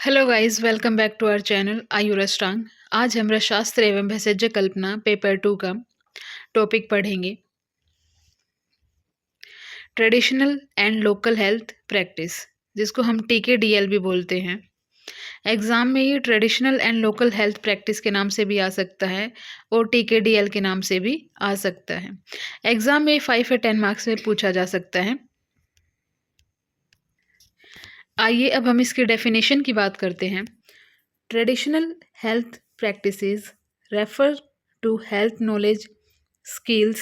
Hello guys, welcome back to our channel Ayurashtang. आज हम रसशास्त्र एवं भेषज कल्पना पेपर 2 का टॉपिक पढ़ेंगे, traditional and local health practice, जिसको हम TKDL भी बोलते हैं। एग्ज़ाम में ये traditional and local health practice के नाम से भी आ सकता है और TKDL के नाम से भी आ सकता है। एग्ज़ाम में 5 या 10 मार्क्स में पूछा जा सकता है। आइए अब हम इसकी डेफिनेशन की बात करते हैं। Traditional health practices refer to health knowledge, skills,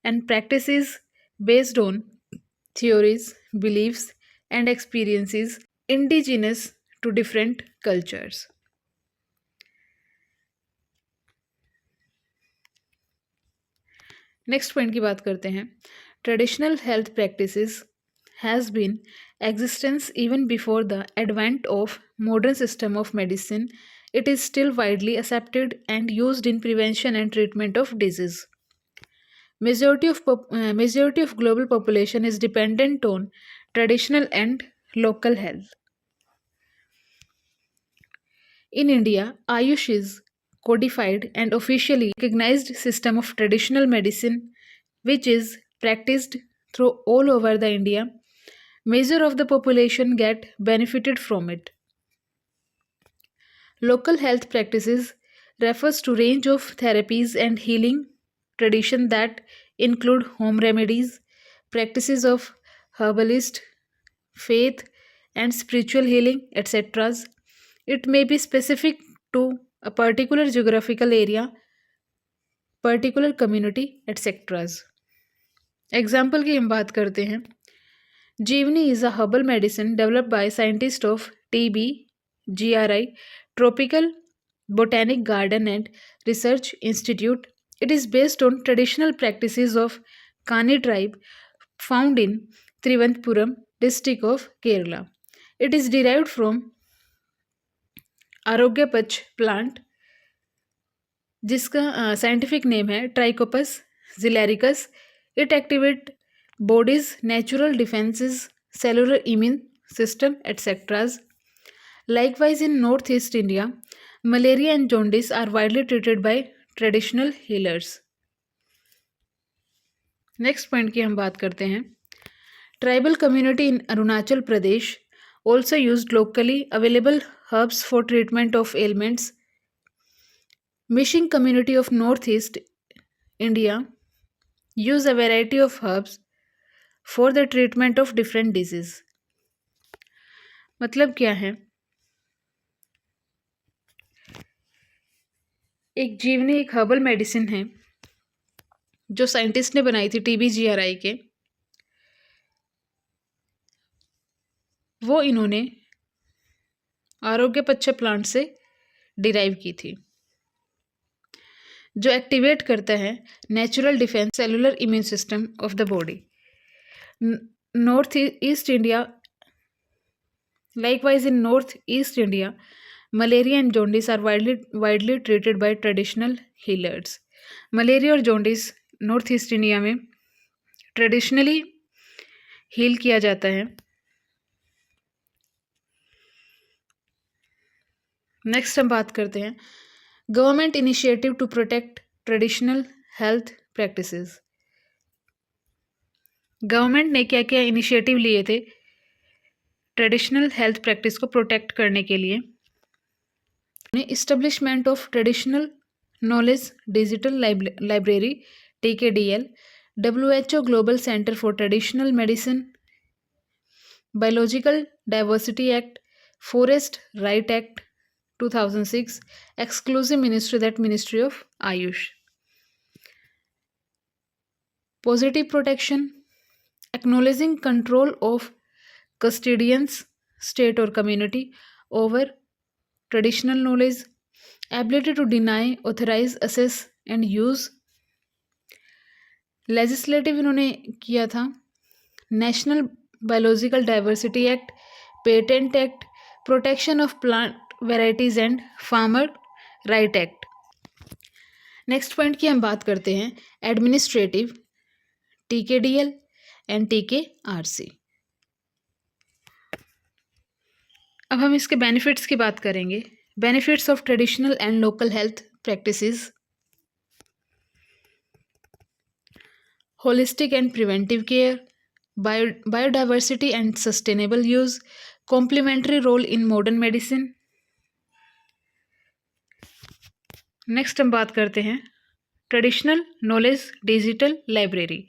and practices based on theories, beliefs, and experiences indigenous to different cultures. Next point की बात करते हैं। Traditional health practices has been existence even before the advent of modern system of medicine. It is still widely accepted and used in prevention and treatment of disease. Majority of global population is dependent on traditional and local health. In India, Ayush is codified and officially recognized system of traditional medicine which is practiced through all over the India. Measure of the population get benefited from it. Local health practices refers to range of therapies and healing tradition that include home remedies, practices of herbalist, faith and spiritual healing, etc. It may be specific to a particular geographical area, particular community, etc. Example की हम बात करते हैं। जीवनी is a herbal medicine developed by scientists of TBGRI, Tropical Botanic Garden and Research Institute. It is based on traditional practices of Kani tribe found in Trivandpuram district of Kerala. It is derived from Arogyapach plant, जिसका scientific name है Trichopus zeylanicus. It activate bodies natural defenses, cellular immune system, etc. Likewise, in Northeast India, malaria and jaundice are widely treated by traditional healers. Next point की हम बात करते हैं। Tribal community in Arunachal Pradesh also used locally available herbs for treatment of ailments. Mishing community of Northeast India use a variety of herbs for the treatment of different disease. मतलब क्या है? एक जीवनी एक हर्बल मेडिसिन है जो साइंटिस्ट ने बनाई थी TBGRI के। वो इन्होंने आरोग्यपच्छ प्लांट से डिराइव की थी, जो एक्टिवेट करता है natural defence cellular immune system of the body. North East India Likewise, in Northeast India, malaria and jaundice are widely treated by traditional healers. Malaria और जॉन्डिस नॉर्थ ईस्ट इंडिया में traditionally heal किया जाता है. Next हम बात करते हैं government initiative to protect traditional health practices. Government ने क्या क्या इनिशिएटिव लिए थे ट्रेडिशनल हेल्थ प्रैक्टिस को प्रोटेक्ट करने के लिए. Establishment of traditional knowledge digital library TKDL, WHO global centre for traditional medicine, biological diversity act, forest right act 2006, exclusive ministry that ministry of Ayush. Positive protection, acknowledging control of custodians, state or community over traditional knowledge, ability to deny, authorize, assess and use. Legislative इन्होंने किया था national biological diversity act, patent act, protection of plant varieties and farmer right act. Next point की हम बात करते हैं administrative TKDL and TKRC. अब हम इसके बेनिफिट्स की बात करेंगे। Benefits of traditional and local health practices: holistic and preventive care, biodiversity and sustainable use, complementary role in modern medicine. Next हम बात करते हैं traditional knowledge digital library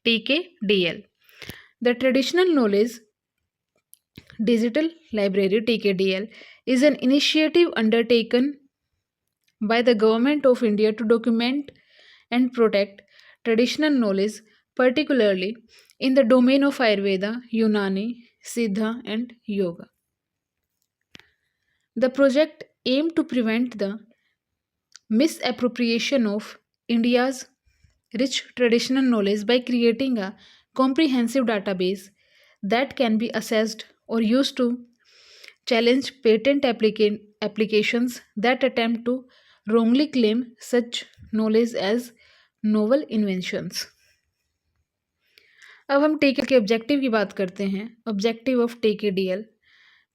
TKDL. The traditional knowledge digital library TKDL is an initiative undertaken by the Government of India to document and protect traditional knowledge, particularly in the domain of Ayurveda, Unani, Siddha, and Yoga. The project aimed to prevent the misappropriation of India's rich traditional knowledge by creating a comprehensive database that can be accessed or used to challenge patent applications that attempt to wrongly claim such knowledge as novel inventions. अब हम टीके के objective की बात करते हैं। Objective of TKDL: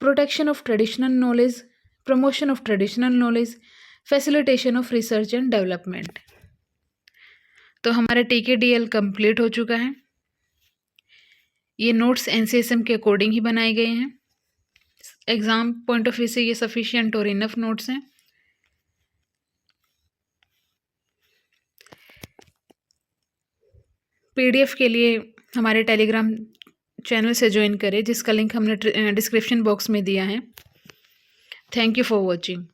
protection of traditional knowledge, promotion of traditional knowledge, facilitation of research and development. तो हमारा TKDL कंप्लीट हो चुका है। ये नोट्स NCSM के अकॉर्डिंग ही बनाए गए हैं। एग्ज़ाम पॉइंट ऑफ व्यू से ये सफिशिएंट और इनफ नोट्स हैं। PDF के लिए हमारे टेलीग्राम चैनल से ज्वाइन करें, जिसका लिंक हमने डिस्क्रिप्शन बॉक्स में दिया है। Thank you for watching.